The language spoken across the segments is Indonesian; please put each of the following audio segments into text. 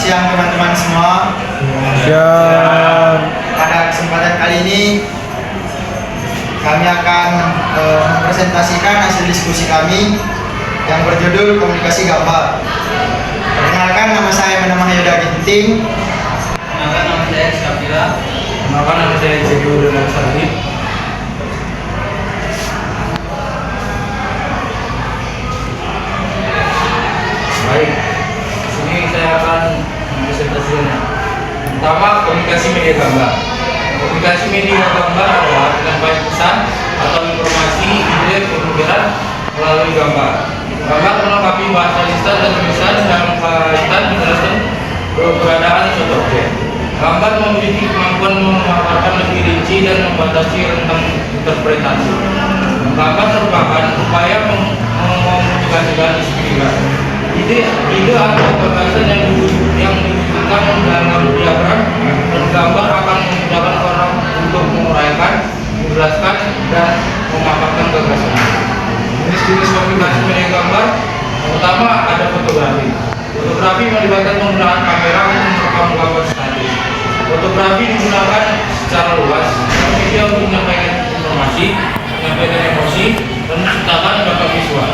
siang teman-teman semua. Siang. Pada kesempatan kali ini kami akan mempresentasikan hasil diskusi kami yang berjudul komunikasi gambar. Perkenalkan, nama saya Yoda Ginting. Perkenalkan, nama saya Syafila. Kenalkan, nama saya Jego dan Sardi. Baik, sini saya akan mempresentasikan. Pertama, komunikasi media gambar. Komunikasi media gambar adalah penyampaian pesan atau informasi, ide, pemikiran melalui gambar. Gambar melengkapi bahasa lisan dan tulisan dalam kaitan menjelaskan keberadaan suatu objek. Gambar memiliki kemampuan memaparkan lebih rinci dan membatasi rentang interpretasi. Gambar merupakan upaya mengomunikasikan inspirasi. Ide atau gagasan yang diwujudkan dalam diagram dan gambar akan memudahkan orang untuk menguraikan, menjelaskan, dan memaparkan gagasan. Jenis-jenis komunikasi media gambar pertama ada fotografi. Fotografi melibatkan penggunaan kamera untuk merekam gambar statis. Fotografi digunakan secara luas media untuk menyampaikan informasi, menyampaikan emosi, dan menciptakan gambar visual.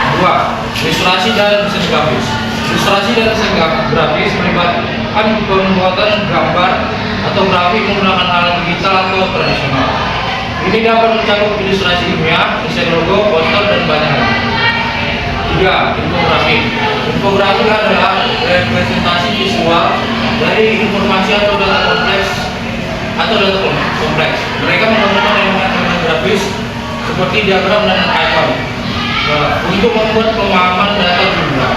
Kedua, ilustrasi dan desain grafis. Ilustrasi dan desain grafis melibatkan pembuatan gambar atau grafik menggunakan alat digital atau tradisional. Ini dapat mencakup ilustrasi ilmiah, desain logo, poster, dan banyak lagi. Tiga, infografi. Infografi adalah representasi visual dari informasi atau data kompleks. Mereka menggunakan elemen grafis seperti diagram dan icon untuk membuat pemahaman data jumlah.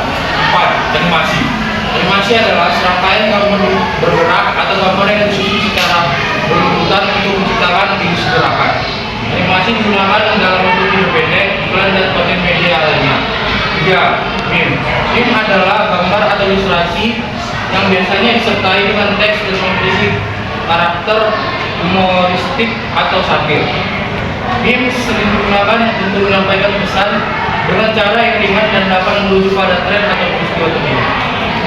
4. Animasi. Animasi adalah serangkaian gambar bergerak atau gambar yang disusun secara berurutan untuk menciptakan ilustrasi gerakan. Animasi digunakan dalam bentuk video pendek, iklan, dan konten media lainnya. 3. Meme. Meme adalah gambar atau ilustrasi yang biasanya disertai dengan teks dan memiliki karakter humoristik atau satir. Meme sering digunakan untuk menyampaikan pesan dengan cara yang ringan dan dapat merujuk pada tren atau peristiwa terkini.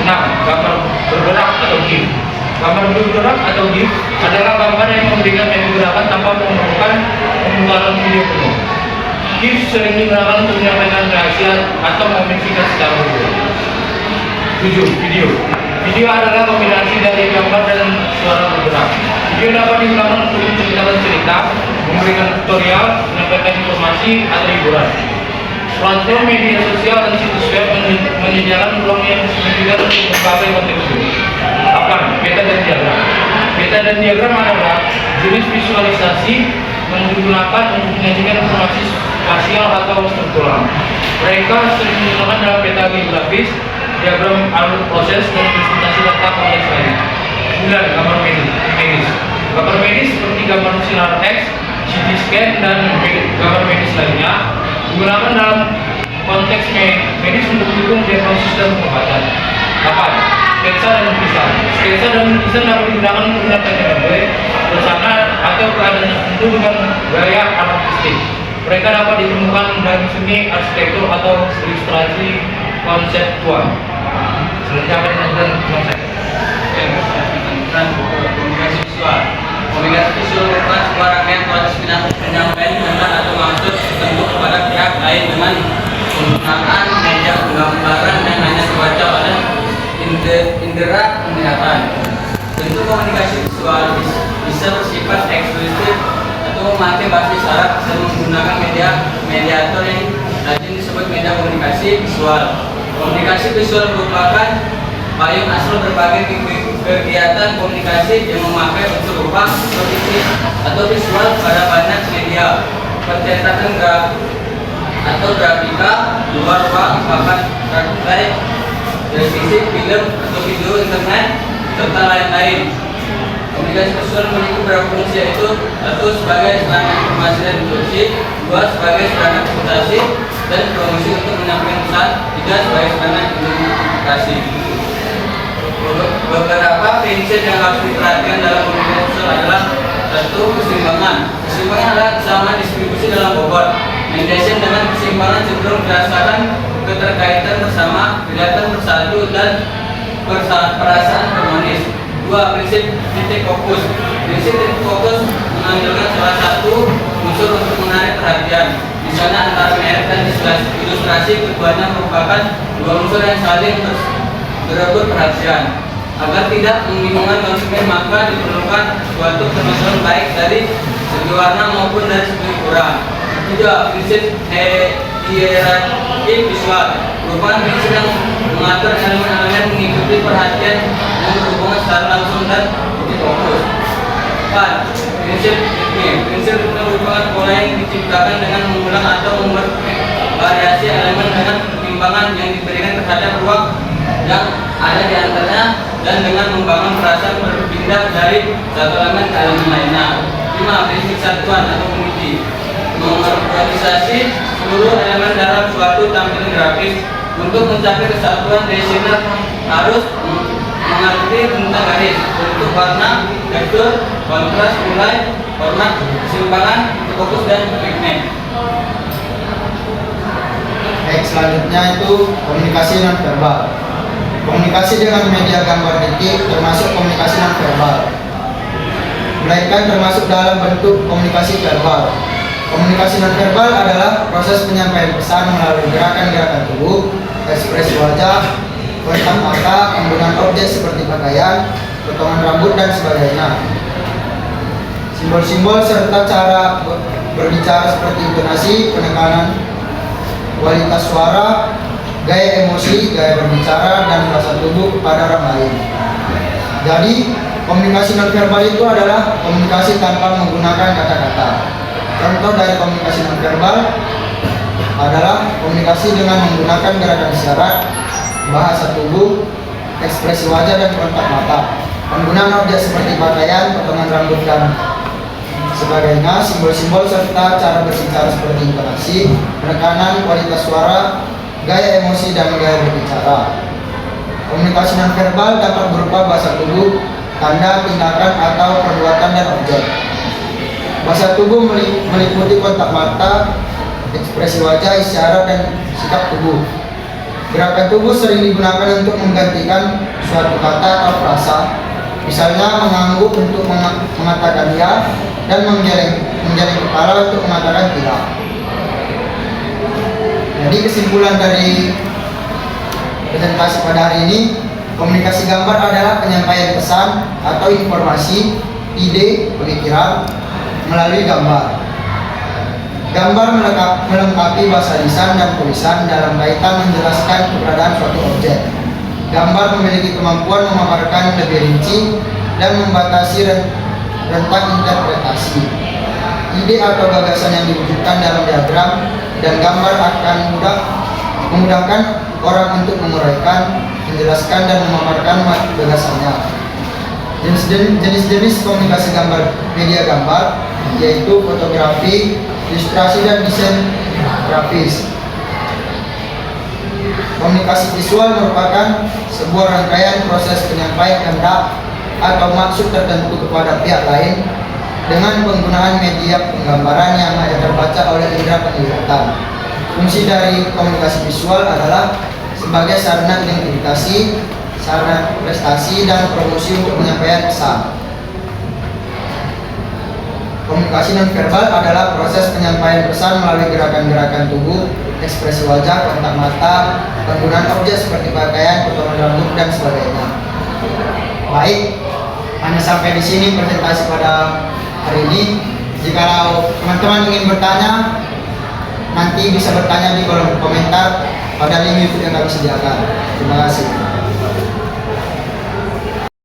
6. Gambar bergerak atau GIF. Gambar bergerak atau GIF adalah gambar yang memberikan efek gerakan tanpa memerlukan pemutaran video penuh. GIF sering digunakan untuk menyampaikan reaksi atau memikirkan secara berbeda. 7. Video. Video adalah kombinasi dari gambar dan suara bergerak. Video dapat digunakan untuk menceritakan cerita, memberikan tutorial, menyampaikan informasi, atau hiburan. Platform media sosial dan situs web menyediakan peluang yang signifikan untuk berbagai konten video. 8. Peta dan diagram. Peta dan diagram adalah jenis visualisasi yang digunakan untuk menyajikan informasi spasial atau struktural. Mereka sering digunakan dalam peta geografis, diagram alur proses, dan presentasi data kompleks lainnya. 9. Gambar medis. Gambar medis seperti gambar sinar X, CT scan, dan gambar medis lainnya digunakan dalam konteks medis untuk mendukung diagnosis dan pengobatan. 8. Sketsa dan lukisan. Sketsa dan lukisan dapat digunakan untuk menyampaikan ide, suasana, atau keadaan tertentu dengan gaya artistik. Mereka dapat ditemukan dalam seni arsitektur atau ilustrasi konseptual. Selanjutnya dan konsep. Komunikasi visual. Komunikasi visual merupakan sebuah rangkaian proses penyampaian pesan atau maksud tertentu kepada pihak lain dengan penggunaan media penggambaran yang hanya terbaca oleh indera penglihatan. Bentuk komunikasi visual bisa bersifat eksplisit atau memakai bahasa isyarat dan menggunakan mediator yang lazim disebut media komunikasi visual. Komunikasi visual merupakan payung asal berbagai kegiatan komunikasi yang memakai unsur rupa seperti atau visual pada banyak media, percetakan atau grafika, luar ruang, bahkan baik televisi, film, atau video internet, serta lain-lain. Komunikasi visual memiliki beberapa fungsi, yaitu 1. Sebagai sarana informasi dan instruksi, 2. Sebagai sarana presentasi dan promosi untuk menyampaikan pesan, 3. Sebagai sarana identifikasi. Beberapa prinsip yang harus diperhatikan dalam komunikasi visual adalah 1. Keseimbangan. Keseimbangan adalah kesamaan distribusi dalam bobot. Mediation dengan keseimbangan cenderung berdasarkan keterkaitan bersama, kelihatan bersatu, dan perasaan prinsip titik fokus menampilkan salah satu unsur untuk menarik perhatian. Misalnya antara merek dan ilustrasi keduanya merupakan dua unsur yang saling berebut perhatian. Agar tidak membingungkan konsumen, maka diperlukan suatu penelusuran baik dari segi warna maupun dari segi ukuran. Ketiga, prinsip hierarki visual merupakan prinsip yang mengatur elemen-elemen mengikuti perhatian yang berhubungan secara langsung dan titik fokus. 4. Prinsip ritme. Prinsip ritme merupakan pola yang diciptakan dengan mengulang atau membuat variasi elemen dengan pertimbangan yang diberikan terhadap ruang yang ada di antaranya dan dengan membangun perasaan berpindah dari satu elemen ke elemen lainnya. 5. Prinsip satuan atau unity mengorganisasi seluruh elemen dalam suatu tampilan grafis. Untuk mencapai kesatuan, desainer harus mengerti tentang garis, bentuk, warna, tekstur, kontras, nilai, format, keseimbangan, fokus, dan ritme. Baik, selanjutnya itu komunikasi non verbal. Komunikasi dengan media gambar detik termasuk komunikasi non verbal, melainkan termasuk dalam bentuk komunikasi verbal. Komunikasi non verbal adalah proses penyampaian pesan melalui gerakan-gerakan tubuh, ekspresi wajah, kontak mata, penggunaan objek seperti pakaian, potongan rambut, dan sebagainya. Simbol-simbol serta cara berbicara seperti intonasi, penekanan, kualitas suara, gaya emosi, gaya berbicara, dan bahasa tubuh kepada orang lain. Jadi, komunikasi nonverbal itu adalah komunikasi tanpa menggunakan kata-kata. Contoh dari komunikasi nonverbal adalah komunikasi dengan menggunakan gerakan isyarat, bahasa tubuh, ekspresi wajah, dan kontak mata. Penggunaan objek seperti pakaian, potongan rambut, dan sebagainya, simbol-simbol serta cara berbicara seperti intonasi, penekanan, kualitas suara, gaya emosi, dan gaya berbicara. Komunikasi nonverbal dapat berupa bahasa tubuh, tanda, tindakan, atau perbuatan dan objek. Bahasa tubuh meliputi kontak mata, ekspresi wajah, isyarat, dan sikap tubuh. Gerakan tubuh sering digunakan untuk menggantikan suatu kata atau frasa, misalnya mengangguk untuk mengatakan ya, dan menggeleng kepala untuk mengatakan tidak. Jadi kesimpulan dari presentasi pada hari ini, komunikasi gambar adalah penyampaian pesan atau informasi, ide, pemikiran melalui gambar. Gambar melengkapi bahasa lisan dan tulisan dalam kaitan menjelaskan keberadaan suatu objek. Gambar memiliki kemampuan memaparkan lebih rinci dan membatasi rentang interpretasi. Ide atau gagasan yang diwujudkan dalam diagram dan gambar akan memudahkan orang untuk menguraikan, menjelaskan, dan memaparkan gagasannya. Jenis-jenis komunikasi gambar media gambar yaitu fotografi, ilustrasi, dan desain grafis. Komunikasi visual merupakan sebuah rangkaian proses penyampaian kehendak atau maksud tertentu kepada pihak lain dengan penggunaan media penggambaran yang hanya terbaca oleh indera penglihatan. Fungsi dari komunikasi visual adalah sebagai sarana identifikasi, sarana prestasi, dan promosi untuk penyampaian pesan. Komunikasi nonverbal adalah proses penyampaian pesan melalui gerakan-gerakan tubuh, ekspresi wajah, kontak mata, penggunaan objek seperti pakaian, potongan rambut, dan sebagainya. Baik, hanya sampai di sini presentasi pada hari ini. Jika teman-teman ingin bertanya, nanti bisa bertanya di kolom komentar pada link YouTube yang kami sediakan. Terima kasih.